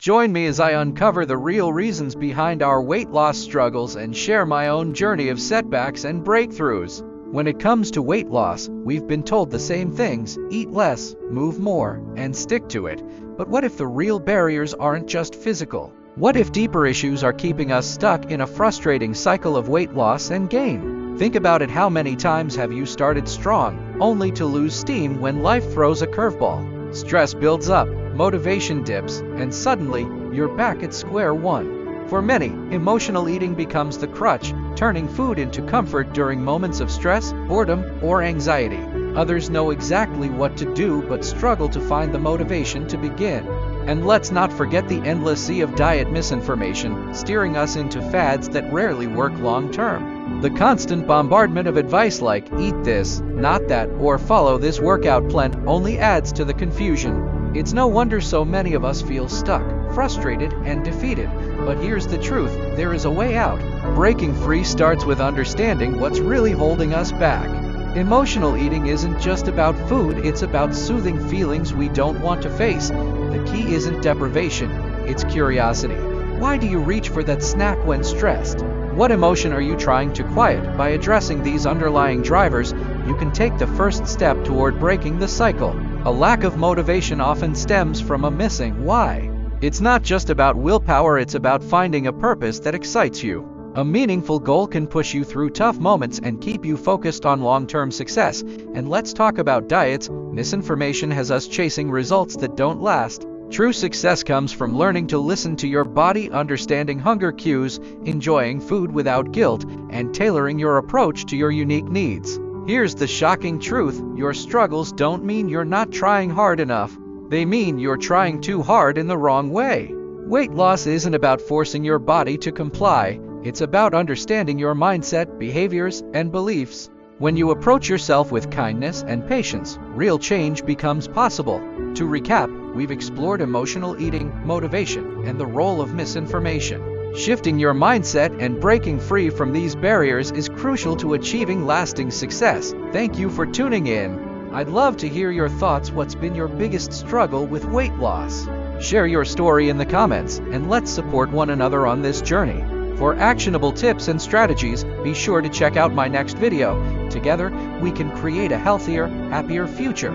Join me as I uncover the real reasons behind our weight loss struggles and share my own journey of setbacks and breakthroughs. When it comes to weight loss, we've been told the same things: eat less, move more, and stick to it. But what if the real barriers aren't just physical? What if deeper issues are keeping us stuck in a frustrating cycle of weight loss and gain? Think about it. How many times have you started strong, only to lose steam when life throws a curveball? Stress builds up, motivation dips, and suddenly, you're back at square one. For many, emotional eating becomes the crutch, turning food into comfort during moments of stress, boredom, or anxiety. Others know exactly what to do but struggle to find the motivation to begin. And let's not forget the endless sea of diet misinformation, steering us into fads that rarely work long-term. The constant bombardment of advice like eat this, not that, or follow this workout plan only adds to the confusion. It's no wonder so many of us feel stuck, frustrated, and defeated. But here's the truth: there is a way out. Breaking free starts with understanding what's really holding us back. Emotional eating isn't just about food, it's about soothing feelings we don't want to face. The key isn't deprivation, it's curiosity. Why do you reach for that snack when stressed? What emotion are you trying to quiet? By addressing these underlying drivers, you can take the first step toward breaking the cycle. A lack of motivation often stems from a missing why. It's not just about willpower, it's about finding a purpose that excites you. A meaningful goal can push you through tough moments and keep you focused on long-term success. And let's talk about diets. Misinformation has us chasing results that don't last. True success comes from learning to listen to your body, understanding hunger cues, enjoying food without guilt, and tailoring your approach to your unique needs. Here's the shocking truth: your struggles don't mean you're not trying hard enough. They mean you're trying too hard in the wrong way. Weight loss isn't about forcing your body to comply. It's about understanding your mindset, behaviors, and beliefs. When you approach yourself with kindness and patience, real change becomes possible. To recap, we've explored emotional eating, motivation, and the role of misinformation. Shifting your mindset and breaking free from these barriers is crucial to achieving lasting success. Thank you for tuning in. I'd love to hear your thoughts. What's been your biggest struggle with weight loss? Share your story in the comments, and let's support one another on this journey. For actionable tips and strategies, be sure to check out my next video. Together, we can create a healthier, happier future.